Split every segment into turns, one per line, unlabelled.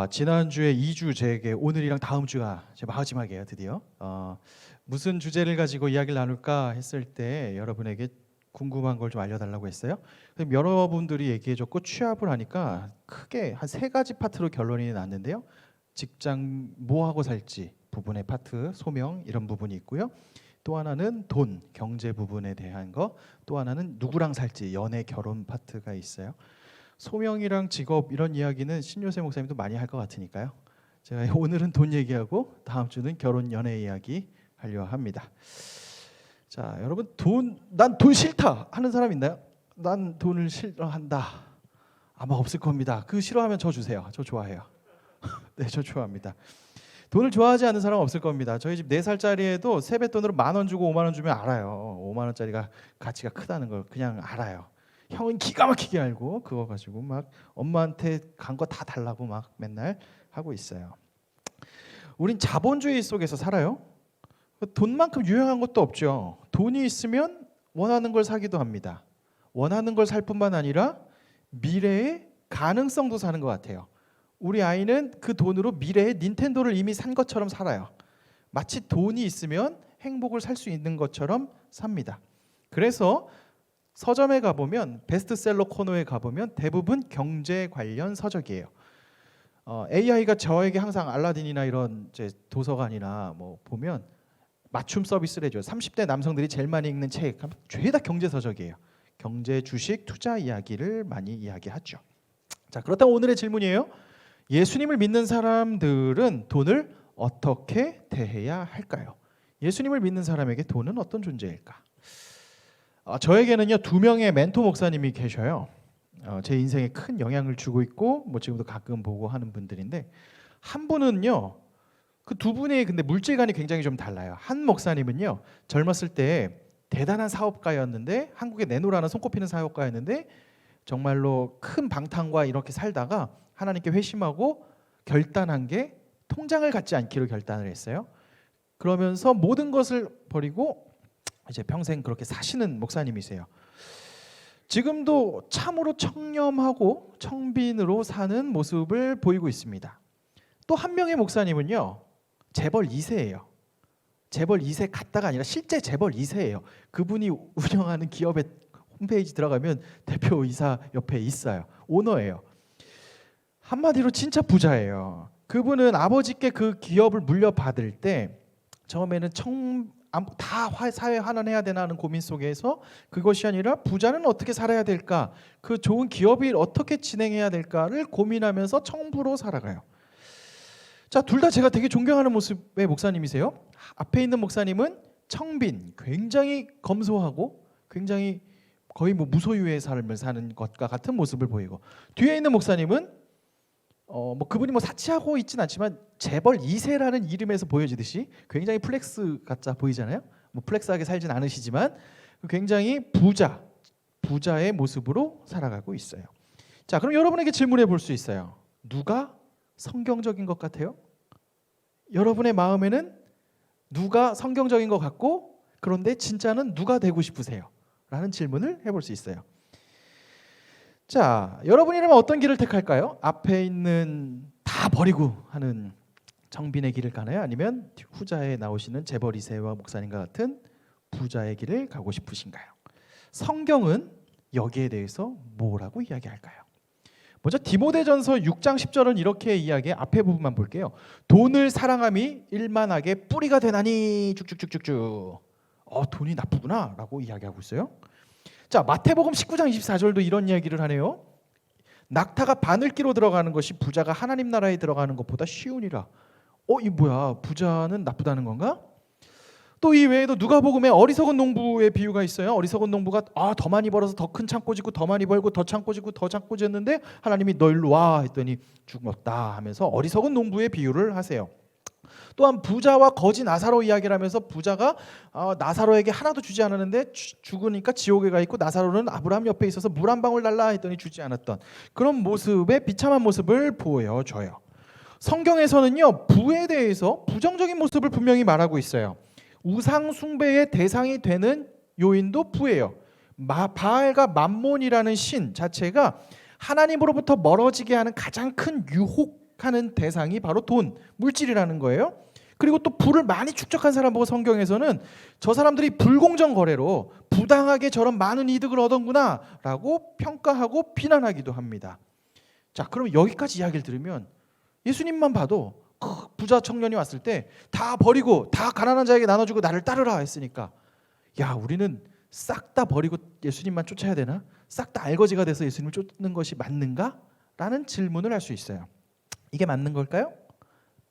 지난주에 2주 제게 오늘이랑 다음 주가 제 마지막이에요. 드디어 무슨 주제를 가지고 이야기를 나눌까 했을 때 여러분에게 궁금한 걸 좀 알려달라고 했어요. 그럼 여러분들이 얘기해줬고 취합을 하니까 크게 한 3가지 파트로 결론이 났는데요. 직장 뭐 하고 살지 부분의 파트, 소명 이런 부분이 있고요. 또 하나는 돈, 경제 부분에 대한 거, 또 하나는 누구랑 살지, 연애, 결혼 파트가 있어요. 소명이랑 직업 이런 이야기는 신요세 목사님도 많이 할 것 같으니까요. 제가 오늘은 돈 얘기하고 다음 주는 결혼 연애 이야기 하려 합니다. 자, 여러분 난 돈 싫다 하는 사람 있나요? 난 돈을 싫어한다. 아마 없을 겁니다. 그 싫어하면 저 주세요. 저 좋아해요. 네, 저 좋아합니다. 돈을 좋아하지 않는 사람은 없을 겁니다. 저희 집 4살짜리에도 세뱃돈으로 10,000원 주고 50,000원 주면 알아요. 50,000원짜리가 가치가 크다는 걸 그냥 알아요. 형은 기가 막히게 알고 그거 가지고 막 엄마한테 간 거 다 달라고 막 맨날 하고 있어요. 우린 자본주의 속에서 살아요. 돈만큼 유용한 것도 없죠. 돈이 있으면 원하는 걸 사기도 합니다. 원하는 걸 살 뿐만 아니라 미래의 가능성도 사는 것 같아요. 우리 아이는 그 돈으로 미래의 닌텐도를 이미 산 것처럼 살아요. 마치 돈이 있으면 행복을 살 수 있는 것처럼 삽니다. 그래서 서점에 가보면 베스트셀러 코너에 가보면 대부분 경제 관련 서적이에요. AI가 저에게 항상 알라딘이나 이런 이제 도서관이나 뭐 보면 맞춤 서비스를 해줘요. 30대 남성들이 제일 많이 읽는 책 죄다 경제 서적이에요. 경제, 주식, 투자 이야기를 많이 이야기하죠. 자, 그렇다면 오늘의 질문이에요. 예수님을 믿는 사람들은 돈을 어떻게 대해야 할까요? 예수님을 믿는 사람에게 돈은 어떤 존재일까? 저에게는요 2명의 멘토 목사님이 계셔요. 제 인생에 큰 영향을 주고 있고 뭐 지금도 가끔 보고 하는 분들인데, 한 분은요 그 2분의 근데 물질관이 굉장히 좀 달라요. 한 목사님은요 젊었을 때 대단한 사업가였는데, 한국에 내노라는 손꼽히는 사업가였는데 정말로 큰 방탕과 이렇게 살다가 하나님께 회심하고 결단한 게 통장을 갖지 않기로 결단을 했어요. 그러면서 모든 것을 버리고 이제 평생 그렇게 사시는 목사님이세요. 지금도 참으로 청렴하고 청빈으로 사는 모습을 보이고 있습니다. 또 한 명의 목사님은요 재벌 2세예요. 재벌 2세 같다가 아니라 실제 재벌 2세예요. 그분이 운영하는 기업의 홈페이지 들어가면 대표이사 옆에 있어요. 오너예요. 한마디로 진짜 부자예요. 그분은 아버지께 그 기업을 물려받을 때 처음에는 다 사회 환원해야 되나 하는 고민 속에서 그것이 아니라 부자는 어떻게 살아야 될까, 그 좋은 기업이 어떻게 진행해야 될까를 고민하면서 청부로 살아가요. 자, 둘 다 제가 되게 존경하는 모습의 목사님이세요. 앞에 있는 목사님은 청빈, 굉장히 검소하고 굉장히 거의 뭐 무소유의 삶을 사는 것과 같은 모습을 보이고, 뒤에 있는 목사님은 뭐 그분이 뭐 사치하고 있진 않지만 재벌 2세라는 이름에서 보여지듯이 굉장히 플렉스 같아 보이잖아요. 뭐 플렉스하게 살진 않으시지만 굉장히 부자의 모습으로 살아가고 있어요. 자, 그럼 여러분에게 질문해 볼 수 있어요. 누가 성경적인 것 같아요? 여러분의 마음에는 누가 성경적인 것 같고, 그런데 진짜는 누가 되고 싶으세요? 라는 질문을 해볼 수 있어요. 자, 여러분이라면 어떤 길을 택할까요? 앞에 있는 다 버리고 하는 청빈의 길을 가나요? 아니면 후자에 나오시는 재벌 2세와 목사님과 같은 부자의 길을 가고 싶으신가요? 성경은 여기에 대해서 뭐라고 이야기할까요? 먼저 디모데전서 6장 10절은 이렇게 이야기해. 앞에 부분만 볼게요. 돈을 사랑함이 일만하게 뿌리가 되나니 쭉쭉쭉쭉쭉. 돈이 나쁘구나 라고 이야기하고 있어요. 자, 마태복음 19장 24절도 이런 이야기를 하네요. 낙타가 바늘기로 들어가는 것이 부자가 하나님 나라에 들어가는 것보다 쉬우니라. 이 뭐야, 부자는 나쁘다는 건가? 또 이 외에도 누가복음에 어리석은 농부의 비유가 있어요. 어리석은 농부가 더 많이 벌어서 더 큰 창고 짓고 더 많이 벌고 더 창고 짓고 더 창고 짓는데 하나님이 너 일로 와 했더니 죽었다 하면서 어리석은 농부의 비유를 하세요. 또한 부자와 거지 나사로 이야기를 하면서 부자가 나사로에게 하나도 주지 않았는데 죽으니까 지옥에 가 있고, 나사로는 아브라함 옆에 있어서 물 한 방울 달라 했더니 주지 않았던 그런 모습의 비참한 모습을 보여줘요. 성경에서는요 부에 대해서 부정적인 모습을 분명히 말하고 있어요. 우상 숭배의 대상이 되는 요인도 부예요. 바알과 맘몬이라는 신 자체가 하나님으로부터 멀어지게 하는 가장 큰 유혹 축적하는 대상이 바로 돈, 물질이라는 거예요. 그리고 또 부를 많이 축적한 사람 보고 성경에서는 저 사람들이 불공정 거래로 부당하게 저런 많은 이득을 얻었구나 라고 평가하고 비난하기도 합니다. 자, 그럼 여기까지 이야기를 들으면 예수님만 봐도 부자 청년이 왔을 때 다 버리고 다 가난한 자에게 나눠주고 나를 따르라 했으니까, 야, 우리는 싹 다 버리고 예수님만 쫓아야 되나? 싹 다 알거지가 돼서 예수님을 쫓는 것이 맞는가? 라는 질문을 할 수 있어요. 이게 맞는 걸까요?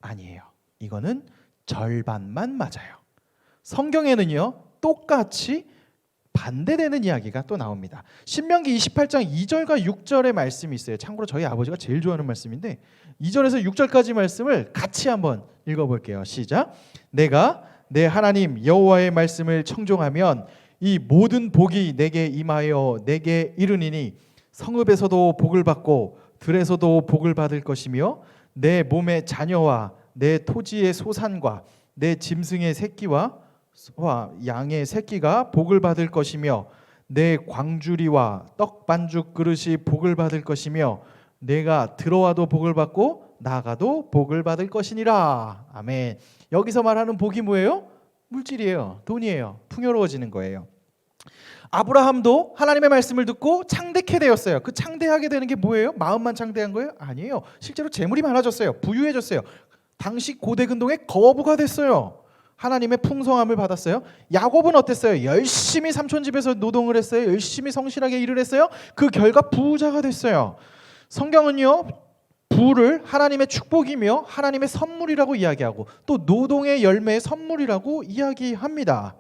아니에요. 이거는 절반만 맞아요. 성경에는요, 똑같이 반대되는 이야기가 또 나옵니다. 신명기 28장 2절과 6절의 말씀이 있어요. 참고로 저희 아버지가 제일 좋아하는 말씀인데 2절에서 6절까지 말씀을 같이 한번 읽어볼게요. 시작. 내가 내 하나님 여호와의 말씀을 청종하면 이 모든 복이 내게 임하여 내게 이르니니 성읍에서도 복을 받고 들에서도 복을 받을 것이며 내 몸의 자녀와 내 토지의 소산과 내 짐승의 새끼와 양의 새끼가 복을 받을 것이며 내 광주리와 떡 반죽 그릇이 복을 받을 것이며 내가 들어와도 복을 받고 나가도 복을 받을 것이니라. 아멘. 여기서 말하는 복이 뭐예요? 물질이에요. 돈이에요. 풍요로워지는 거예요. 아브라함도 하나님의 말씀을 듣고 창대케 되었어요. 그 창대하게 되는 게 뭐예요? 마음만 창대한 거예요? 아니에요. 실제로 재물이 많아졌어요. 부유해졌어요. 당시 고대 근동의 거부가 됐어요. 하나님의 풍성함을 받았어요. 야곱은 어땠어요? 열심히 삼촌 집에서 노동을 했어요. 열심히 성실하게 일을 했어요. 그 결과 부자가 됐어요. 성경은요, 부를 하나님의 축복이며 하나님의 선물이라고 이야기하고 또 노동의 열매의 선물이라고 이야기합니다.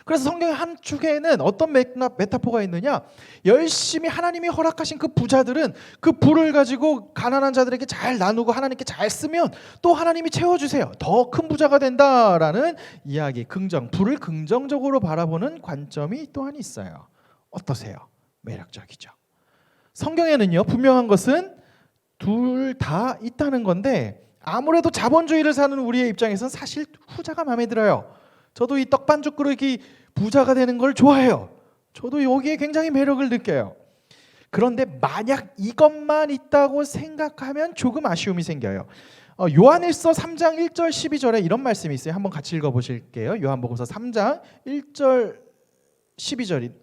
그래서 성경의 한쪽에는 어떤 메타포가 있느냐, 열심히 하나님이 허락하신 그 부자들은 그 부를 가지고 가난한 자들에게 잘 나누고 하나님께 잘 쓰면 또 하나님이 채워주세요. 더 큰 부자가 된다라는 이야기, 부를 긍정적으로 바라보는 관점이 또한 있어요. 어떠세요? 매력적이죠. 성경에는요, 분명한 것은 둘 다 있다는 건데 아무래도 자본주의를 사는 우리의 입장에서는 사실 후자가 마음에 들어요. 저도 이 떡반죽 그릇이 부자가 되는 걸 좋아해요. 저도 여기에 굉장히 매력을 느껴요. 그런데 만약 이것만 있다고 생각하면 조금 아쉬움이 생겨요. 요한일서 3장 1절 12절에 이런 말씀이 있어요. 한번 같이 읽어보실게요. 요한복음서 3장 1절 12절이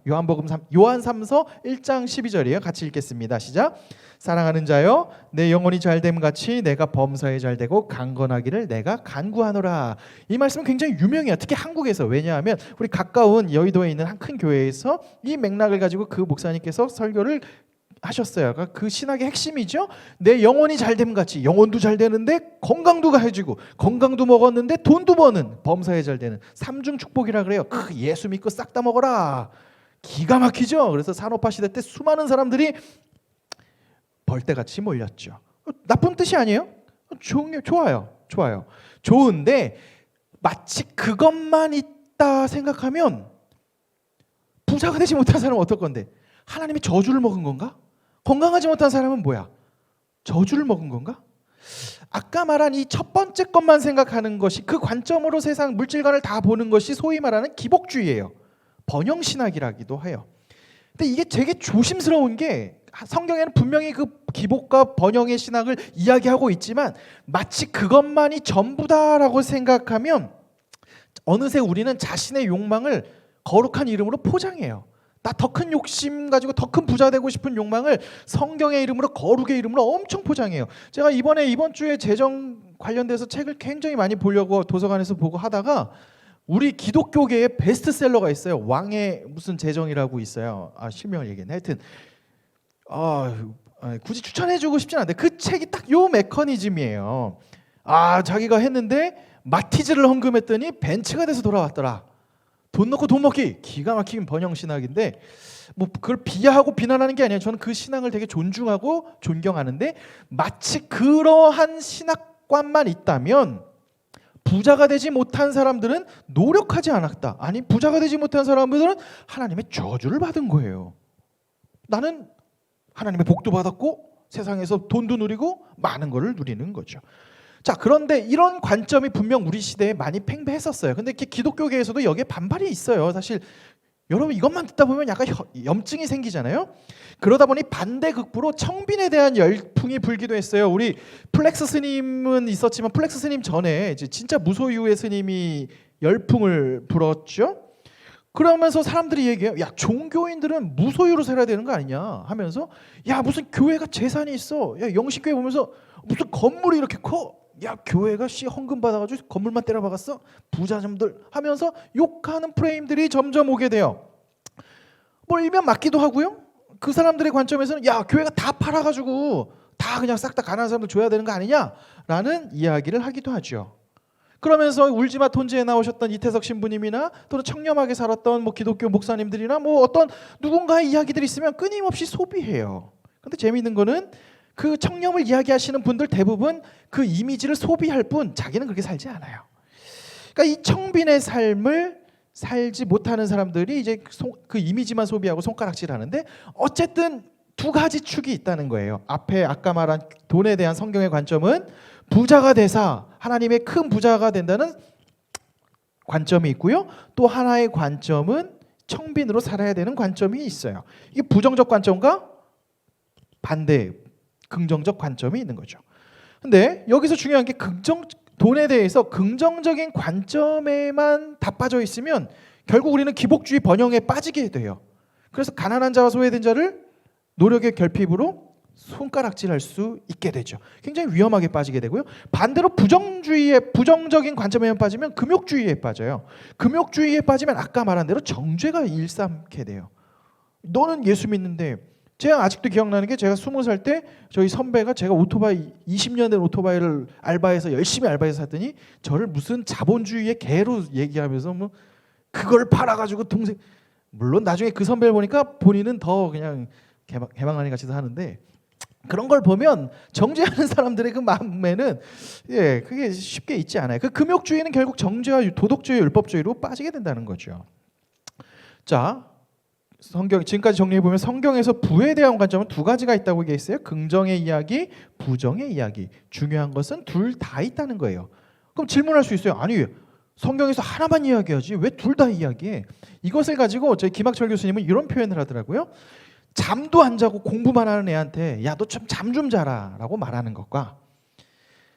요한 3서 1장 12절이에요. 같이 읽겠습니다. 시작. 사랑하는 자여, 내 영혼이 잘됨 같이 내가 범사에 잘되고 강건하기를 내가 간구하노라. 이 말씀은 굉장히 유명해요. 특히 한국에서. 왜냐하면 우리 가까운 여의도에 있는 한 큰 교회에서 이 맥락을 가지고 그 목사님께서 설교를 하셨어요. 그 신학의 핵심이죠. 내 영혼이 잘됨 같이, 영혼도 잘 되는데 건강도 가해지고 건강도 먹었는데 돈도 버는 범사에 잘 되는 삼중 축복이라 그래요. 예수 믿고 싹 다 먹어라. 기가 막히죠. 그래서 산업화 시대 때 수많은 사람들이 벌떼같이 몰렸죠. 나쁜 뜻이 아니에요. 좋아요. 좋은데 마치 그것만 있다 생각하면 부자가 되지 못한 사람은 어떨 건데? 하나님이 저주를 먹은 건가? 건강하지 못한 사람은 뭐야? 저주를 먹은 건가? 아까 말한 이 첫 번째 것만 생각하는 것이, 그 관점으로 세상 물질관을 다 보는 것이 소위 말하는 기복주의예요. 번영신학이라기도 해요. 근데 이게 되게 조심스러운 게, 성경에는 분명히 그 기복과 번영의 신학을 이야기하고 있지만 마치 그것만이 전부다라고 생각하면 어느새 우리는 자신의 욕망을 거룩한 이름으로 포장해요. 나 더 큰 욕심 가지고 더 큰 부자 되고 싶은 욕망을 성경의 이름으로, 거룩의 이름으로 엄청 포장해요. 제가 이번 주에 재정 관련돼서 책을 굉장히 많이 보려고 도서관에서 보고 하다가 우리 기독교계의 베스트셀러가 있어요. 왕의 무슨 재정이라고 있어요. 실명을 얘기했네. 하여튼 굳이 추천해주고 싶진 않은데 그 책이 딱 요 메커니즘이에요. 자기가 했는데 마티즈를 헌금했더니 벤츠가 돼서 돌아왔더라. 돈 넣고 돈 먹기, 기가 막힌 번영신학인데 뭐 그걸 비하하고 비난하는 게 아니에요. 저는 그 신앙을 되게 존중하고 존경하는데 마치 그러한 신학관만 있다면 부자가 되지 못한 사람들은 노력하지 않았다. 아니, 부자가 되지 못한 사람들은 하나님의 저주를 받은 거예요. 나는 하나님의 복도 받았고 세상에서 돈도 누리고 많은 거를 누리는 거죠. 자, 그런데 이런 관점이 분명 우리 시대에 많이 팽배했었어요. 근데 기독교계에서도 여기에 반발이 있어요. 사실 여러분 이것만 듣다 보면 약간 염증이 생기잖아요. 그러다 보니 반대극부로 청빈에 대한 열풍이 불기도 했어요. 우리 플렉스 스님은 있었지만 플렉스 스님 전에 이제 진짜 무소유의 스님이 열풍을 불었죠. 그러면서 사람들이 얘기해요. 야, 종교인들은 무소유로 살아야 되는 거 아니냐 하면서, 야, 무슨 교회가 재산이 있어. 야, 영신교회 보면서 무슨 건물이 이렇게 커. 야, 교회가 헌금 받아가지고 건물만 때려박았어. 부자점들 하면서 욕하는 프레임들이 점점 오게 돼요. 뭐 일면 맞기도 하고요. 그 사람들의 관점에서는 야, 교회가 다 팔아가지고 다 그냥 싹 다 가난한 사람들 줘야 되는 거 아니냐라는 이야기를 하기도 하죠. 그러면서 울지마 톤지에 나오셨던 이태석 신부님이나 또는 청렴하게 살았던 뭐 기독교 목사님들이나 뭐 어떤 누군가의 이야기들이 있으면 끊임없이 소비해요. 근데 재미있는 거는 그 청렴을 이야기하시는 분들 대부분 그 이미지를 소비할 뿐 자기는 그렇게 살지 않아요. 그러니까 이 청빈의 삶을 살지 못하는 사람들이 이제 그 이미지만 소비하고 손가락질하는데, 어쨌든 두 가지 축이 있다는 거예요. 앞에 아까 말한 돈에 대한 성경의 관점은 부자가 되사 하나님의 큰 부자가 된다는 관점이 있고요. 또 하나의 관점은 청빈으로 살아야 되는 관점이 있어요. 이게 부정적 관점과 반대 긍정적 관점이 있는 거죠. 근데 여기서 중요한 게 돈에 대해서 긍정적인 관점에만 다 빠져 있으면 결국 우리는 기복주의 번영에 빠지게 돼요. 그래서 가난한 자와 소외된 자를 노력의 결핍으로 손가락질할 수 있게 되죠. 굉장히 위험하게 빠지게 되고요. 반대로 부정적인 관점에만 빠지면 금욕주의에 빠져요. 금욕주의에 빠지면 아까 말한 대로 정죄가 일삼게 돼요. 너는 예수 믿는데, 제가 아직도 기억나는 게 제가 20살 때 저희 선배가 제가 오토바이 20년 된 오토바이를 알바해서 열심히 알바해서 샀더니 저를 무슨 자본주의의 개로 얘기하면서 뭐 그걸 팔아가지고 동생, 물론 나중에 그 선배를 보니까 본인은 더 그냥 개방하니 같이도 하는데, 그런 걸 보면 정죄하는 사람들의 그 마음에는 그게 쉽게 있지 않아요. 그 금욕주의는 결국 정죄와 도덕주의, 율법주의로 빠지게 된다는 거죠. 자, 지금까지 정리해 보면 성경에서 부에 대한 관점은 두 가지가 있다고 얘기했어요. 긍정의 이야기, 부정의 이야기. 중요한 것은 둘 다 있다는 거예요. 그럼 질문할 수 있어요. 아니, 성경에서 하나만 이야기하지 왜 둘 다 이야기해? 이것을 가지고 저희 김학철 교수님은 이런 표현을 하더라고요. 잠도 안 자고 공부만 하는 애한테 야, 너 좀 잠 좀 자라 라고 말하는 것과,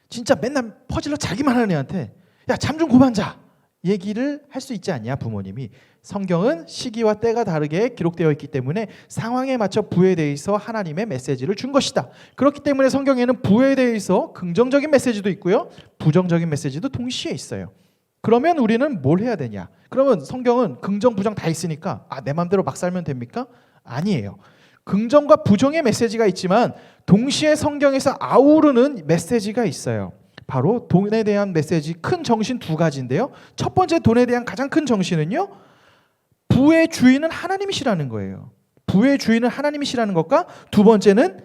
진짜 맨날 퍼질러 자기만 하는 애한테 야, 잠 좀 그만 자 얘기를 할 수 있지 않냐, 부모님이. 성경은 시기와 때가 다르게 기록되어 있기 때문에 상황에 맞춰 부에 대해서 하나님의 메시지를 준 것이다. 그렇기 때문에 성경에는 부에 대해서 긍정적인 메시지도 있고요, 부정적인 메시지도 동시에 있어요. 그러면 우리는 뭘 해야 되냐? 그러면 성경은 긍정, 부정 다 있으니까 내 마음대로 막 살면 됩니까? 아니에요. 긍정과 부정의 메시지가 있지만 동시에 성경에서 아우르는 메시지가 있어요. 바로 돈에 대한 메시지, 큰 정신 두 가지인데요. 첫 번째 돈에 대한 가장 큰 정신은요, 부의 주인은 하나님이시라는 거예요. 부의 주인은 하나님이시라는 것과, 두 번째는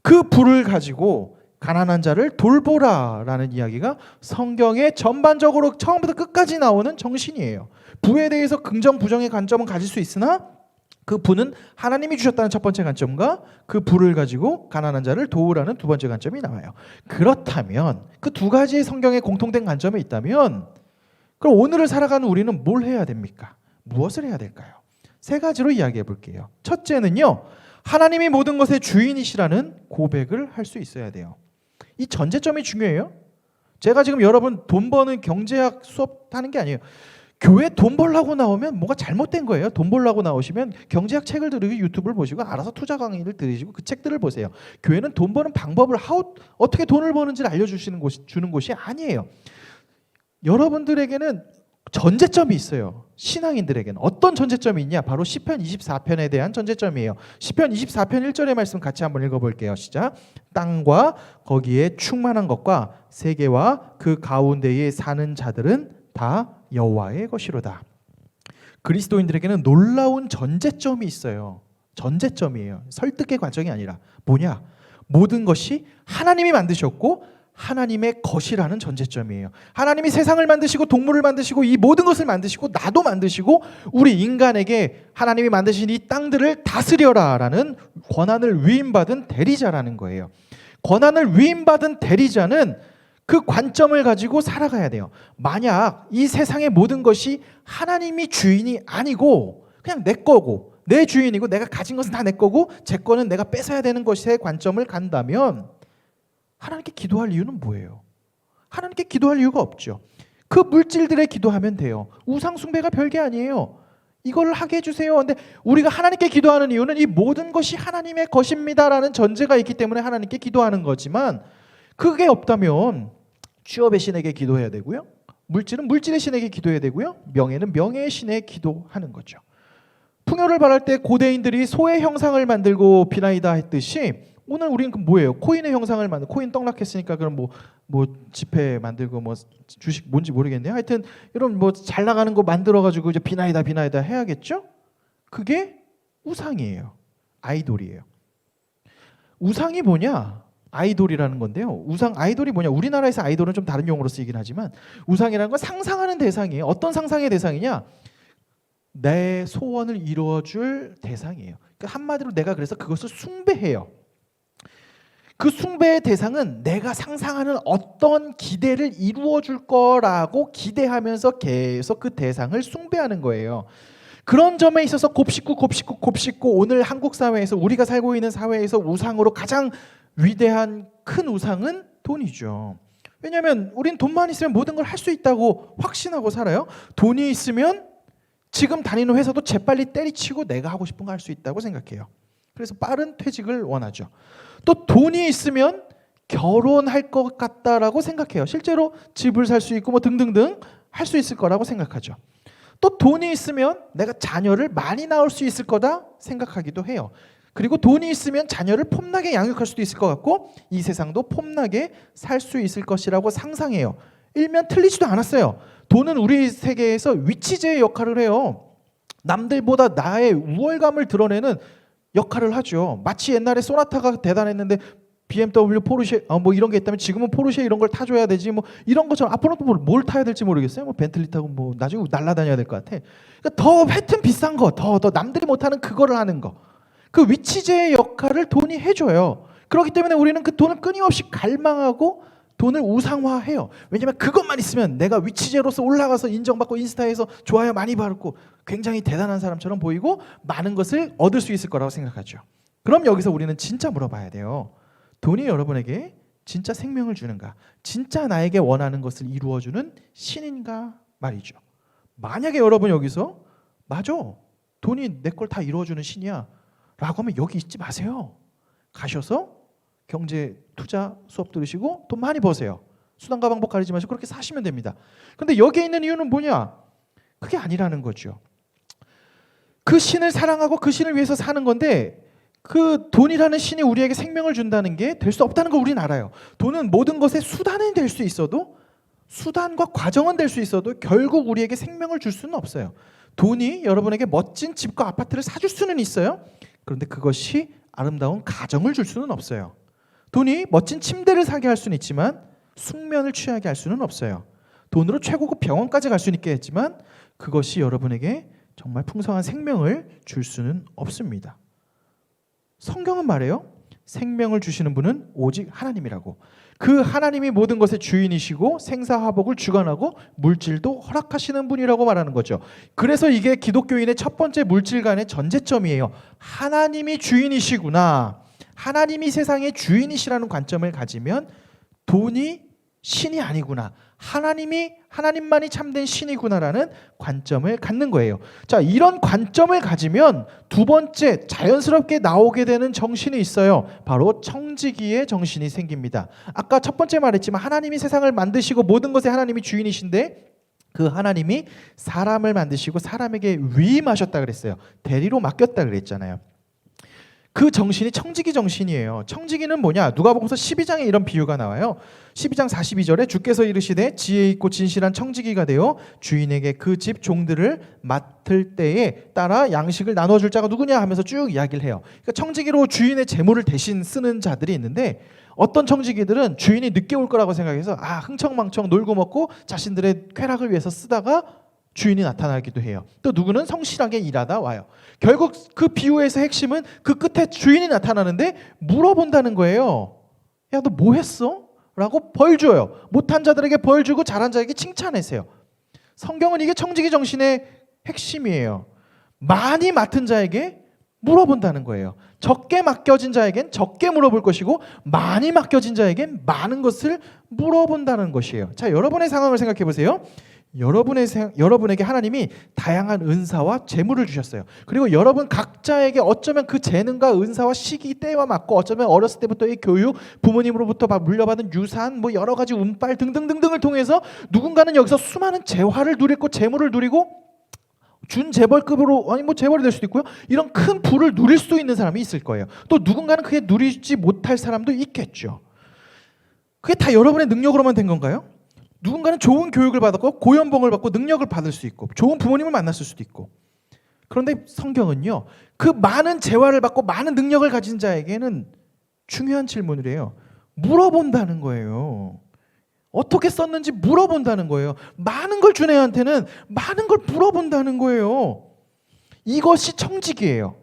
그 부를 가지고 가난한 자를 돌보라라는 이야기가 성경에 전반적으로 처음부터 끝까지 나오는 정신이에요. 부에 대해서 긍정, 부정의 관점은 가질 수 있으나 그 부는 하나님이 주셨다는 첫 번째 관점과 그 부를 가지고 가난한 자를 도우라는 두 번째 관점이 나와요. 그렇다면 그 두 가지의 성경에 공통된 관점이 있다면, 그럼 오늘을 살아가는 우리는 뭘 해야 됩니까? 무엇을 해야 될까요? 세 가지로 이야기해 볼게요. 첫째는요, 하나님이 모든 것의 주인이시라는 고백을 할 수 있어야 돼요. 이 전제점이 중요해요. 제가 지금 여러분 돈 버는 경제학 수업 하는 게 아니에요. 교회 돈 벌라고 나오면 뭐가 잘못된 거예요. 돈 벌라고 나오시면 경제학 책을 들으고 유튜브를 보시고 알아서 투자 강의를 들으시고 그 책들을 보세요. 교회는 돈 버는 방법을 어떻게 돈을 버는지를 알려주는 곳이 아니에요. 여러분들에게는 전제점이 있어요. 신앙인들에게는 어떤 전제점이 있냐? 바로 시편 24편에 대한 전제점이에요. 시편 24편 1절의 말씀 같이 한번 읽어볼게요. 시작. 땅과 거기에 충만한 것과 세계와 그 가운데에 사는 자들은 다 여호와의 것이로다. 그리스도인들에게는 놀라운 전제점이 있어요. 전제점이에요. 설득의 관점이 아니라 뭐냐? 모든 것이 하나님이 만드셨고 하나님의 것이라는 전제점이에요. 하나님이 세상을 만드시고 동물을 만드시고 이 모든 것을 만드시고 나도 만드시고 우리 인간에게 하나님이 만드신 이 땅들을 다스려라라는 권한을 위임받은 대리자라는 거예요. 권한을 위임받은 대리자는 그 관점을 가지고 살아가야 돼요. 만약 이 세상의 모든 것이 하나님이 주인이 아니고 그냥 내 거고 내 주인이고 내가 가진 것은 다 내 거고 제 거는 내가 뺏어야 되는 것에 관점을 간다면 하나님께 기도할 이유는 뭐예요? 하나님께 기도할 이유가 없죠. 그 물질들에 기도하면 돼요. 우상 숭배가 별게 아니에요. 이걸 하게 해주세요. 근데 우리가 하나님께 기도하는 이유는 이 모든 것이 하나님의 것입니다라는 전제가 있기 때문에 하나님께 기도하는 거지만 그게 없다면 취업의 신에게 기도해야 되고요. 물질은 물질의 신에게 기도해야 되고요. 명예는 명예의 신에 기도하는 거죠. 풍요를 바랄 때 고대인들이 소의 형상을 만들고 비나이다 했듯이 오늘 우리는 뭐예요? 코인의 형상을 만들, 코인 떡락했으니까 그럼 뭐 지폐 만들고 뭐 주식 뭔지 모르겠네요. 하여튼 이런 뭐 잘 나가는 거 만들어 가지고 이제 비나이다 해야겠죠? 그게 우상이에요. 아이돌이에요. 우상이 뭐냐? 아이돌이라는 건데요. 아이돌이 뭐냐? 우리나라에서 아이돌은 좀 다른 용어로 쓰이긴 하지만 우상이라는 건 상상하는 대상이에요. 어떤 상상의 대상이냐? 내 소원을 이루어줄 대상이에요. 그러니까 한마디로 내가 그래서 그것을 숭배해요. 그 숭배의 대상은 내가 상상하는 어떤 기대를 이루어줄 거라고 기대하면서 계속 그 대상을 숭배하는 거예요. 그런 점에 있어서 곱씹고 오늘 한국 사회에서 우리가 살고 있는 사회에서 우상으로 가장 위대한 큰 우상은 돈이죠. 왜냐하면 우린 돈만 있으면 모든 걸 할 수 있다고 확신하고 살아요. 돈이 있으면 지금 다니는 회사도 재빨리 때리치고 내가 하고 싶은 거 할 수 있다고 생각해요. 그래서 빠른 퇴직을 원하죠. 또 돈이 있으면 결혼할 것 같다라고 생각해요. 실제로 집을 살 수 있고 뭐 등등등 할 수 있을 거라고 생각하죠. 또 돈이 있으면 내가 자녀를 많이 낳을 수 있을 거다 생각하기도 해요. 그리고 돈이 있으면 자녀를 폼나게 양육할 수도 있을 것 같고 이 세상도 폼나게 살 수 있을 것이라고 상상해요. 일면 틀리지도 않았어요. 돈은 우리 세계에서 위치제의 역할을 해요. 남들보다 나의 우월감을 드러내는 역할을 하죠. 마치 옛날에 소나타가 대단했는데 BMW, 포르쉐 뭐 이런 게 있다면 지금은 포르쉐 이런 걸 타줘야 되지 뭐 이런 것처럼 앞으로도 뭘 타야 될지 모르겠어요. 뭐 벤틀리 타고 뭐 나중에 날아다녀야 될 것 같아. 그러니까 더 하여튼 비싼 거, 더 남들이 못하는 그거를 하는 거. 그 위치제의 역할을 돈이 해줘요. 그렇기 때문에 우리는 그 돈을 끊임없이 갈망하고 돈을 우상화해요. 왜냐하면 그것만 있으면 내가 위치제로서 올라가서 인정받고 인스타에서 좋아요 많이 받고 굉장히 대단한 사람처럼 보이고 많은 것을 얻을 수 있을 거라고 생각하죠. 그럼 여기서 우리는 진짜 물어봐야 돼요. 돈이 여러분에게 진짜 생명을 주는가? 진짜 나에게 원하는 것을 이루어주는 신인가 말이죠. 만약에 여러분 여기서 맞아, 돈이 내 걸 다 이루어주는 신이야 라고 하면 여기 있지 마세요. 가셔서 경제 투자 수업 들으시고 돈 많이 버세요. 수단과 방법 가리지 마시고 그렇게 사시면 됩니다. 근데 여기에 있는 이유는 뭐냐? 그게 아니라는 거죠. 그 신을 사랑하고 그 신을 위해서 사는 건데 그 돈이라는 신이 우리에게 생명을 준다는 게 될 수 없다는 걸 우리는 알아요. 돈은 모든 것의 수단은 될 수 있어도 수단과 과정은 될 수 있어도 결국 우리에게 생명을 줄 수는 없어요. 돈이 여러분에게 멋진 집과 아파트를 사줄 수는 있어요. 그런데 그것이 아름다운 가정을 줄 수는 없어요. 돈이 멋진 침대를 사게 할 수는 있지만 숙면을 취하게 할 수는 없어요. 돈으로 최고급 병원까지 갈 수는 있겠지만 그것이 여러분에게 정말 풍성한 생명을 줄 수는 없습니다. 성경은 말해요. 생명을 주시는 분은 오직 하나님이라고. 그 하나님이 모든 것의 주인이시고 생사화복을 주관하고 물질도 허락하시는 분이라고 말하는 거죠. 그래서 이게 기독교인의 첫 번째 물질 간의 전제점이에요. 하나님이 주인이시구나. 하나님이 세상의 주인이시라는 관점을 가지면 돈이 신이 아니구나. 하나님만이 참된 신이구나라는 관점을 갖는 거예요. 자, 이런 관점을 가지면 두 번째 자연스럽게 나오게 되는 정신이 있어요. 바로 청지기의 정신이 생깁니다. 아까 첫 번째 말했지만 하나님이 세상을 만드시고 모든 것에 하나님이 주인이신데 그 하나님이 사람을 만드시고 사람에게 위임하셨다 그랬어요. 대리로 맡겼다 그랬잖아요. 그 정신이 청지기 정신이에요. 청지기는 뭐냐? 누가복음서 12장에 이런 비유가 나와요. 12장 42절에 주께서 이르시되 지혜 있고 진실한 청지기가 되어 주인에게 그 집 종들을 맡을 때에 따라 양식을 나눠줄 자가 누구냐 하면서 쭉 이야기를 해요. 그러니까 청지기로 주인의 재물을 대신 쓰는 자들이 있는데 어떤 청지기들은 주인이 늦게 올 거라고 생각해서 흥청망청 놀고 먹고 자신들의 쾌락을 위해서 쓰다가 주인이 나타나기도 해요. 또 누구는 성실하게 일하다 와요. 결국 그 비유에서 핵심은 그 끝에 주인이 나타나는데 물어본다는 거예요. 야, 너 뭐 했어? 라고 벌 줘요. 못한 자들에게 벌 주고 잘한 자에게 칭찬하세요. 성경은 이게 청지기 정신의 핵심이에요. 많이 맡은 자에게 물어본다는 거예요. 적게 맡겨진 자에겐 적게 물어볼 것이고 많이 맡겨진 자에겐 많은 것을 물어본다는 것이에요. 자, 여러분의 상황을 생각해 보세요. 여러분에게 하나님이 다양한 은사와 재물을 주셨어요. 그리고 여러분 각자에게 어쩌면 그 재능과 은사와 시기 때와 맞고 어쩌면 어렸을 때부터의 교육, 부모님으로부터 물려받은 유산, 뭐 여러 가지 운빨 등등등등을 통해서 누군가는 여기서 수많은 재화를 누리고 재물을 누리고 준재벌급으로, 아니 뭐 재벌이 될 수도 있고요. 이런 큰 부를 누릴 수 있는 사람이 있을 거예요. 또 누군가는 그게 누리지 못할 사람도 있겠죠. 그게 다 여러분의 능력으로만 된 건가요? 누군가는 좋은 교육을 받았고 고연봉을 받고 능력을 받을 수 있고 좋은 부모님을 만났을 수도 있고. 그런데 성경은요, 그 많은 재화를 받고 많은 능력을 가진 자에게는 중요한 질문을 해요. 물어본다는 거예요. 어떻게 썼는지 물어본다는 거예요. 많은 걸 준 애한테는 많은 걸 물어본다는 거예요. 이것이 청지기예요.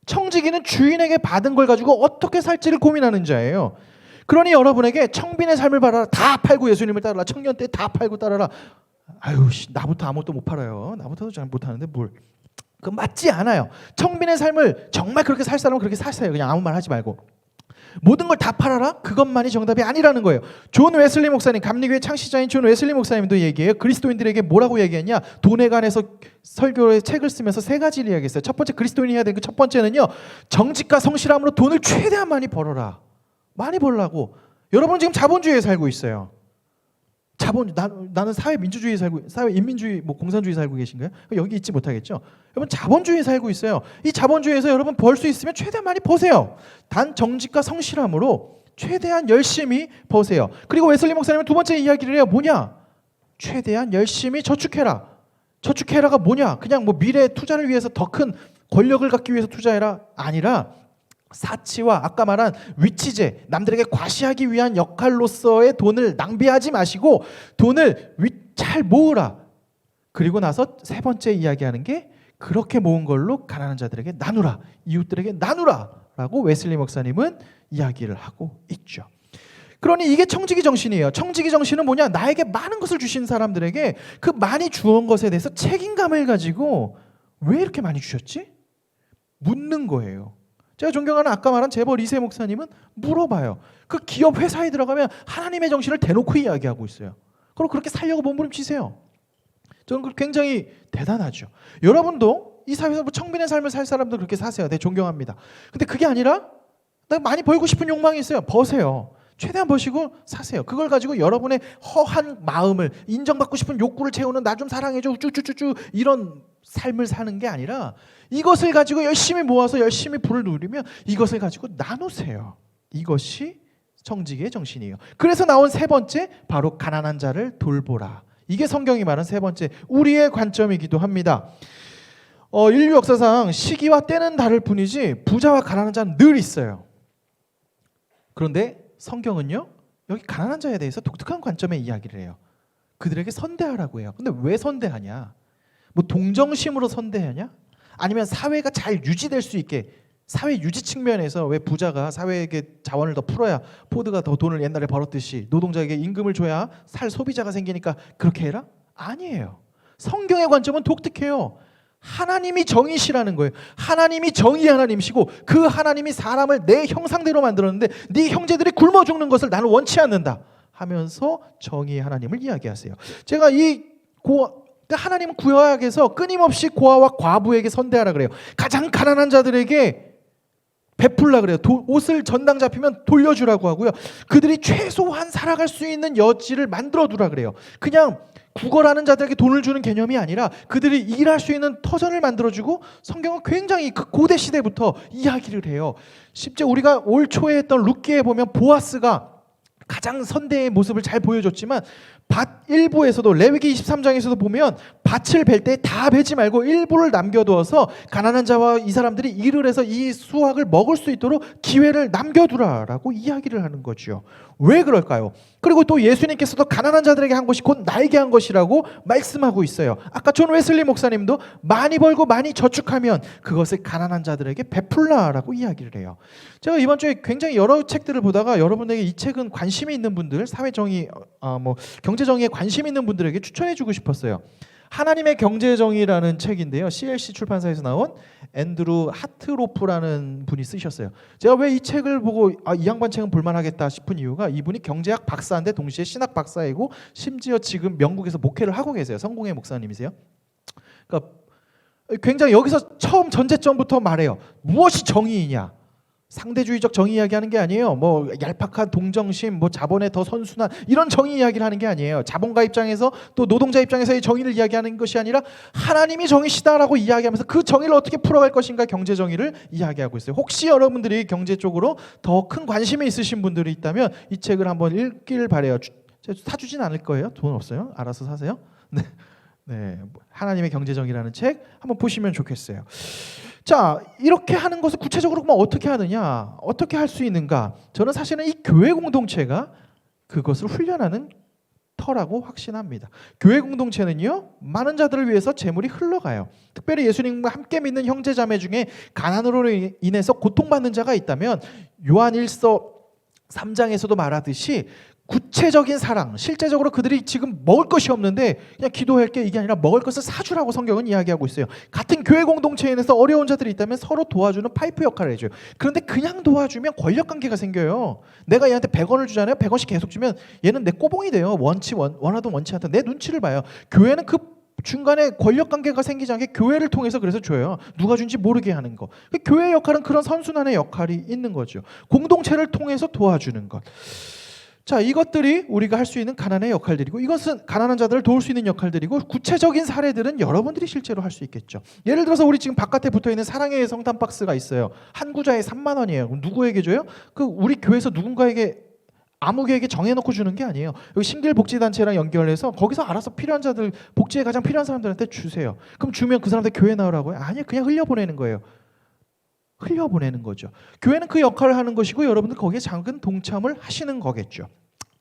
청지기는 주인에게 받은 걸 가지고 어떻게 살지를 고민하는 자예요. 그러니 여러분에게 청빈의 삶을 바라라, 다 팔고 예수님을 따라라, 청년 때 다 팔고 따라라. 아유, 나부터 아무것도 못 팔아요. 나부터도 잘 못하는데 뭘. 그 맞지 않아요. 청빈의 삶을 정말 그렇게 살 사람은 그렇게 사세요. 그냥 아무 말 하지 말고. 모든 걸 다 팔아라? 그것만이 정답이 아니라는 거예요. 존 웨슬리 목사님, 감리교회 창시자인 존 웨슬리 목사님도 얘기해요. 그리스도인들에게 뭐라고 얘기했냐? 돈에 관해서 설교의 책을 쓰면서 세 가지를 이야기했어요. 첫 번째, 그리스도인이 해야 되는 그 첫 번째는요, 정직과 성실함으로 돈을 최대한 많이 벌어라. 많이 벌라고. 여러분 지금 자본주의에 살고 있어요. 나는 사회민주주의에 살고, 사회인민주의, 뭐 공산주의 살고 계신가요? 여기 있지 못하겠죠. 여러분 자본주의에 살고 있어요. 이 자본주의에서 여러분 벌 수 있으면 최대한 많이 버세요. 단 정직과 성실함으로 최대한 열심히 버세요. 그리고 웨슬리 목사님은 두 번째 이야기를 해요. 뭐냐? 최대한 열심히 저축해라. 저축해라가 뭐냐? 그냥 뭐 미래 투자를 위해서 더 큰 권력을 갖기 위해서 투자해라 아니라, 사치와 아까 말한 위치제, 남들에게 과시하기 위한 역할로서의 돈을 낭비하지 마시고 돈을 잘 모으라. 그리고 나서 세 번째 이야기하는 게, 그렇게 모은 걸로 가난한 자들에게 나누라, 이웃들에게 나누라 라고 웨슬리 목사님은 이야기를 하고 있죠. 그러니 이게 청지기 정신이에요. 청지기 정신은 뭐냐? 나에게 많은 것을 주신 사람들에게 그 많이 주은 것에 대해서 책임감을 가지고 왜 이렇게 많이 주셨지? 묻는 거예요. 제가 존경하는 아까 말한 재벌 2세 목사님은 물어봐요. 그 기업 회사에 들어가면 하나님의 정신을 대놓고 이야기하고 있어요. 그럼 그렇게 살려고 몸부림치세요. 저는 굉장히 대단하죠. 여러분도 이 사회에서 뭐 청빈의 삶을 살 사람들 그렇게 사세요. 네, 존경합니다. 근데 그게 아니라 나 많이 벌고 싶은 욕망이 있어요. 버세요. 최대한 버시고 사세요. 그걸 가지고 여러분의 허한 마음을, 인정받고 싶은 욕구를 채우는, 나 좀 사랑해줘 쭈쭈쭈쭈 이런 삶을 사는 게 아니라, 이것을 가지고 열심히 모아서 열심히 부를 누리면 이것을 가지고 나누세요. 이것이 청지기의 정신이에요. 그래서 나온 세 번째, 바로 가난한 자를 돌보라. 이게 성경이 말하는 세 번째 우리의 관점이기도 합니다. 인류 역사상 시기와 때는 다를 뿐이지 부자와 가난한 자는 늘 있어요. 그런데 성경은요, 여기 가난한 자에 대해서 독특한 관점의 이야기를 해요. 그들에게 선대하라고 해요. 근데 왜 선대하냐? 뭐 동정심으로 선대하냐? 아니면 사회가 잘 유지될 수 있게, 사회 유지 측면에서 왜 부자가 사회에게 자원을 더 풀어야, 포드가 더 돈을 옛날에 벌었듯이 노동자에게 임금을 줘야 살 소비자가 생기니까 그렇게 해라? 아니에요. 성경의 관점은 독특해요. 하나님이 정의시라는 거예요. 하나님이 정의의 하나님이시고 그 하나님이 사람을 내 형상대로 만들었는데 네 형제들이 굶어 죽는 것을 나는 원치 않는다 하면서 정의의 하나님을 이야기하세요. 제가 하나님은 구약에서 끊임없이 고아와 과부에게 선대하라 그래요. 가장 가난한 자들에게 베풀라 그래요. 옷을 전당 잡히면 돌려주라고 하고요. 그들이 최소한 살아갈 수 있는 여지를 만들어두라 그래요. 그냥 구걸하는 자들에게 돈을 주는 개념이 아니라 그들이 일할 수 있는 터전을 만들어주고, 성경은 굉장히 그 고대 시대부터 이야기를 해요. 심지어 우리가 올 초에 했던 룻기에 보면 보아스가 가장 선대의 모습을 잘 보여줬지만, 밭 일부에서도 레위기 23장에서도 보면 밭을 벨 때 다 베지 말고 일부를 남겨두어서 가난한 자와 이 사람들이 일을 해서 이 수확을 먹을 수 있도록 기회를 남겨두라라고 이야기를 하는 거죠. 왜 그럴까요? 그리고 또 예수님께서도 가난한 자들에게 한 것이 곧 나에게 한 것이라고 말씀하고 있어요. 아까 존 웨슬리 목사님도 많이 벌고 많이 저축하면 그것을 가난한 자들에게 베풀라라고 이야기를 해요. 제가 이번 주에 굉장히 여러 책들을 보다가 여러분에게 이 책은 관심이 있는 분들, 사회정의, 경제정의에 관심 있는 분들에게 추천해주고 싶었어요.
하나님의 경제정의라는 책인데요. CLC 출판사에서 나온 앤드루 하트로프라는 분이 쓰셨어요. 제가 왜 이 책을 보고 이 양반 책은 볼만하겠다 싶은 이유가 이분이 경제학 박사인데 동시에 신학 박사이고 심지어 지금 영국에서 목회를 하고 계세요. 성공회 목사님이세요. 그러니까 굉장히 여기서 처음 전제점부터 말해요. 무엇이 정의이냐? 상대주의적 정의 이야기하는 게 아니에요. 뭐 얄팍한 동정심, 뭐 자본의 더 선순환 이런 정의 이야기를 하는 게 아니에요. 자본가 입장에서 또 노동자 입장에서의 정의를 이야기하는 것이 아니라 하나님이 정의시다라고 이야기하면서 그 정의를 어떻게 풀어갈 것인가 경제 정의를 이야기하고 있어요. 혹시 여러분들이 경제 쪽으로 더 큰 관심이 있으신 분들이 있다면 이 책을 한번 읽길 바래요. 사주진 않을 거예요. 돈 없어요. 알아서 사세요. 네. 네, 하나님의 경제정의라는 책 한번 보시면 좋겠어요. 자, 이렇게 하는 것을 구체적으로 그럼 어떻게 하느냐? 어떻게 할 수 있는가? 저는 사실은 이 교회 공동체가 그것을 훈련하는 터라고 확신합니다. 교회 공동체는요, 많은 자들을 위해서 재물이 흘러가요. 특별히 예수님과 함께 믿는 형제 자매 중에 가난으로 인해서 고통받는 자가 있다면 요한 1서 3장에서도 말하듯이 구체적인 사랑, 실제적으로 그들이 지금 먹을 것이 없는데 그냥 기도할 게 이게 아니라 먹을 것을 사주라고 성경은 이야기하고 있어요. 같은 교회 공동체에서 어려운 자들이 있다면 서로 도와주는 파이프 역할을 해줘요. 그런데 그냥 도와주면 권력관계가 생겨요. 내가 얘한테 100원을 주잖아요. 100원씩 계속 주면 얘는 내 꼬봉이 돼요. 원하든 원치 않든 내 눈치를 봐요. 교회는 그 중간에 권력관계가 생기지 않게 교회를 통해서 그래서 줘요. 누가 준지 모르게 하는 거. 교회의 역할은 그런 선순환의 역할이 있는 거죠. 공동체를 통해서 도와주는 것. 자, 이것들이 우리가 할 수 있는 가난의 역할들이고 이것은 가난한 자들을 도울 수 있는 역할들이고 구체적인 사례들은 여러분들이 실제로 할 수 있겠죠. 예를 들어서 우리 지금 바깥에 붙어있는 사랑의 성탄 박스가 있어요. 한 구자에 3만 원이에요. 그럼 누구에게 줘요? 그 우리 교회에서 누군가에게 아무개에게 정해놓고 주는 게 아니에요. 여기 신길복지단체랑 연결해서 거기서 알아서 필요한 자들, 복지에 가장 필요한 사람들한테 주세요. 그럼 주면 그 사람들 교회 나오라고요? 아니요, 그냥 흘려보내는 거예요. 흘려보내는 거죠. 교회는 그 역할을 하는 것이고 여러분들 거기에 작은 동참을 하시는 거겠죠.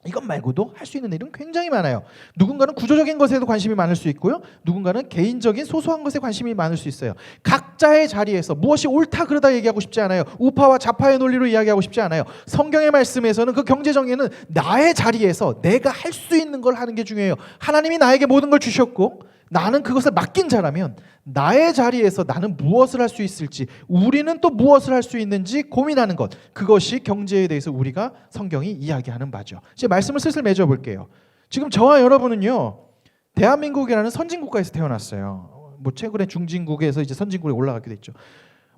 이것 말고도 할 수 있는 일은 굉장히 많아요. 누군가는 구조적인 것에도 관심이 많을 수 있고요. 누군가는 개인적인 소소한 것에 관심이 많을 수 있어요. 각자의 자리에서 무엇이 옳다 그르다 얘기하고 싶지 않아요. 우파와 좌파의 논리로 이야기하고 싶지 않아요. 성경의 말씀에서는 그 경제정의는 나의 자리에서 내가 할 수 있는 걸 하는 게 중요해요. 하나님이 나에게 모든 걸 주셨고 나는 그것을 맡긴 자라면 나의 자리에서 나는 무엇을 할 수 있을지, 우리는 또 무엇을 할 수 있는지 고민하는 것, 그것이 경제에 대해서 우리가 성경이 이야기하는 바죠. 이제 말씀을 슬슬 맺어볼게요. 지금 저와 여러분은요, 대한민국이라는 선진국가에서 태어났어요. 뭐 최근에 중진국에서 이제 선진국에 올라가게 됐죠.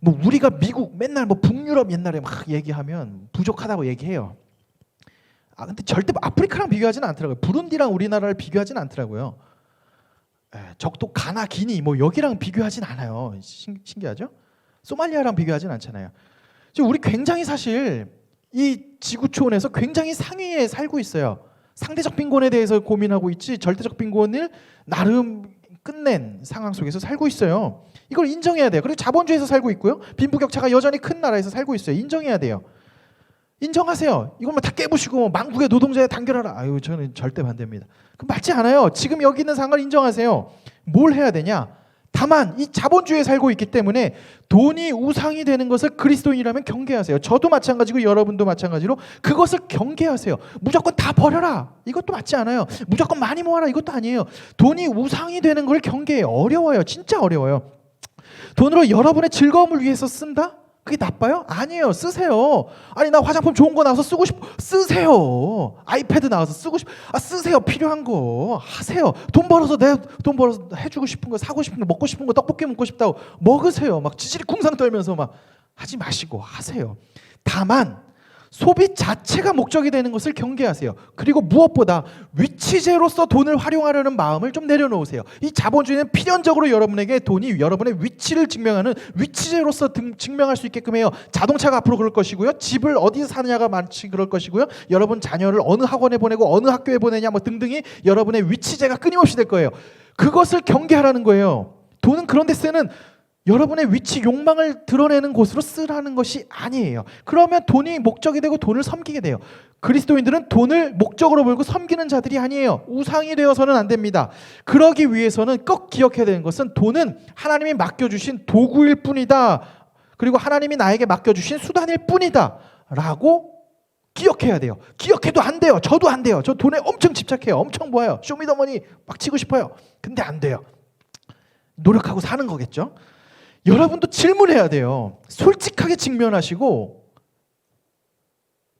뭐 우리가 미국 맨날 뭐 북유럽 옛날에 막 얘기하면 부족하다고 얘기해요. 근데 절대 아프리카랑 비교하지는 않더라고요. 부룬디랑 우리나라를 비교하지는 않더라고요. 적도 가나 기니 뭐 여기랑 비교하진 않아요. 신기하죠? 소말리아랑 비교하진 않잖아요. 지금 우리 굉장히 사실 이 지구촌에서 굉장히 상위에 살고 있어요. 상대적 빈곤에 대해서 고민하고 있지 절대적 빈곤을 나름 끝낸 상황 속에서 살고 있어요. 이걸 인정해야 돼요. 그리고 자본주의에서 살고 있고요. 빈부격차가 여전히 큰 나라에서 살고 있어요. 인정해야 돼요. 인정하세요. 이걸 다 깨부시고 망국의 노동자에 단결하라. 아유, 저는 절대 반대입니다. 그럼 맞지 않아요. 지금 여기 있는 상황을 인정하세요. 뭘 해야 되냐? 다만 이 자본주의에 살고 있기 때문에 돈이 우상이 되는 것을 그리스도인이라면 경계하세요. 저도 마찬가지고 여러분도 마찬가지로 그것을 경계하세요. 무조건 다 버려라. 이것도 맞지 않아요. 무조건 많이 모아라. 이것도 아니에요. 돈이 우상이 되는 걸 경계해요. 어려워요. 진짜 어려워요. 돈으로 여러분의 즐거움을 위해서 쓴다? 그게 나빠요? 아니에요. 쓰세요. 아니 나 화장품 좋은 거 나와서 쓰고 싶어. 쓰세요. 아이패드 나와서 쓰고 싶어. 쓰세요. 필요한 거 하세요. 돈 벌어서 내 돈 벌어서 해주고 싶은 거, 사고 싶은 거, 먹고 싶은 거, 떡볶이 먹고 싶다고 먹으세요. 막 지질이 궁상 떨면서 막 하지 마시고 하세요. 다만 소비 자체가 목적이 되는 것을 경계하세요. 그리고 무엇보다 위치제로서 돈을 활용하려는 마음을 좀 내려놓으세요. 이 자본주의는 필연적으로 여러분에게 돈이 여러분의 위치를 증명하는 위치제로서 증명할 수 있게끔 해요. 자동차가 앞으로 그럴 것이고요. 집을 어디서 사느냐가 마치 그럴 것이고요. 여러분 자녀를 어느 학원에 보내고 어느 학교에 보내냐 뭐 등등이 여러분의 위치제가 끊임없이 될 거예요. 그것을 경계하라는 거예요. 돈은 그런 데 쓰는 여러분의 위치, 욕망을 드러내는 곳으로 쓰라는 것이 아니에요. 그러면 돈이 목적이 되고 돈을 섬기게 돼요. 그리스도인들은 돈을 목적으로 벌고 섬기는 자들이 아니에요. 우상이 되어서는 안 됩니다. 그러기 위해서는 꼭 기억해야 되는 것은 돈은 하나님이 맡겨주신 도구일 뿐이다. 그리고 하나님이 나에게 맡겨주신 수단일 뿐이다. 라고 기억해야 돼요. 기억해도 안 돼요. 저도 안 돼요. 저 돈에 엄청 집착해요. 엄청 모아요. 쇼미더머니 막 치고 싶어요. 근데 안 돼요. 노력하고 사는 거겠죠. 여러분도 질문해야 돼요. 솔직하게 직면하시고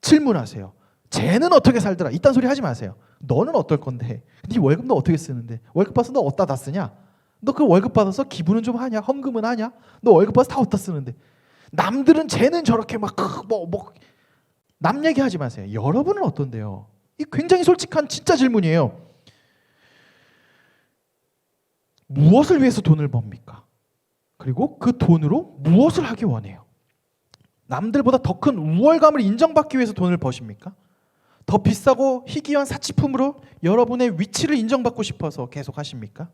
질문하세요. 쟤는 어떻게 살더라? 이딴 소리 하지 마세요. 너는 어떨 건데? 네 월급 너 어떻게 쓰는데? 월급 받아서 너 어디다 다 쓰냐? 너 그 월급 받아서 기부는 좀 하냐? 헌금은 하냐? 너 월급 받아서 다 어디다 쓰는데? 남들은 쟤는 저렇게 막 남 얘기하지 마세요. 여러분은 어떤데요? 이 굉장히 솔직한 진짜 질문이에요. 무엇을 위해서 돈을 법니까? 그리고 그 돈으로 무엇을 하기 원해요? 남들보다 더 큰 우월감을 인정받기 위해서 돈을 버십니까? 더 비싸고 희귀한 사치품으로 여러분의 위치를 인정받고 싶어서 계속 하십니까?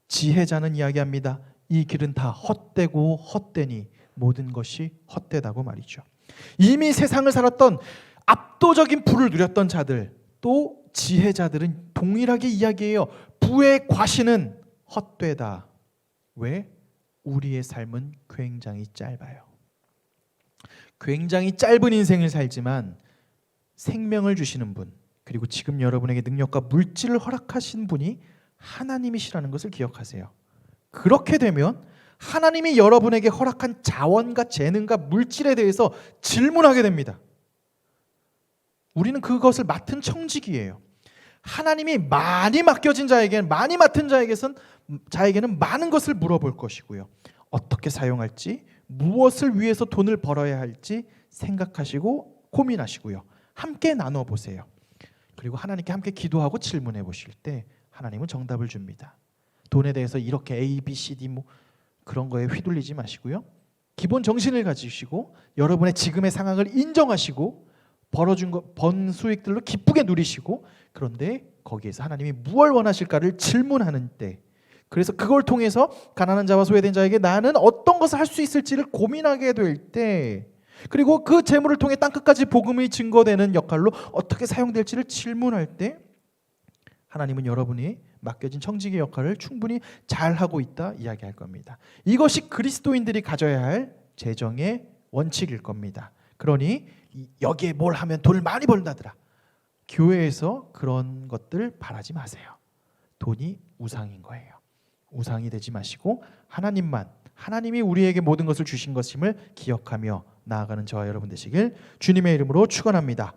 지혜자는 이야기합니다. 이 길은 다 헛되고 헛되니 모든 것이 헛되다고 말이죠. 이미 세상을 살았던 압도적인 부를 누렸던 자들, 또 지혜자들은 동일하게 이야기해요. 부의 과신은 헛되다. 왜? 우리의 삶은 굉장히 짧아요. 굉장히 짧은 인생을 살지만 생명을 주시는 분, 그리고 지금 여러분에게 능력과 물질을 허락하신 분이 하나님이시라는 것을 기억하세요. 그렇게 되면 하나님이 여러분에게 허락한 자원과 재능과 물질에 대해서 질문하게 됩니다. 우리는 그것을 맡은 청지기예요. 하나님이 많이 맡겨진 자에게는, 많이 맡은 자에게는 많은 것을 물어볼 것이고요. 어떻게 사용할지, 무엇을 위해서 돈을 벌어야 할지 생각하시고 고민하시고요. 함께 나눠보세요. 그리고 하나님께 함께 기도하고 질문해 보실 때 하나님은 정답을 줍니다. 돈에 대해서 이렇게 A, B, C, D 그런 거에 휘둘리지 마시고요. 기본 정신을 가지시고 여러분의 지금의 상황을 인정하시고 번 수익들로 기쁘게 누리시고, 그런데 거기에서 하나님이 무엇을 원하실까를 질문하는 때, 그래서 그걸 통해서 가난한 자와 소외된 자에게 나는 어떤 것을 할 수 있을지를 고민하게 될 때, 그리고 그 재물을 통해 땅끝까지 복음이 증거되는 역할로 어떻게 사용될지를 질문할 때 하나님은 여러분이 맡겨진 청지기 역할을 충분히 잘하고 있다 이야기할 겁니다. 이것이 그리스도인들이 가져야 할 재정의 원칙일 겁니다. 그러니 여기에 뭘 하면 돈을 많이 벌다더라, 교회에서 그런 것들 바라지 마세요. 돈이 우상인 거예요. 우상이 되지 마시고 하나님이 우리에게 모든 것을 주신 것임을 기억하며 나아가는 저와 여러분 되시길 주님의 이름으로 축원합니다.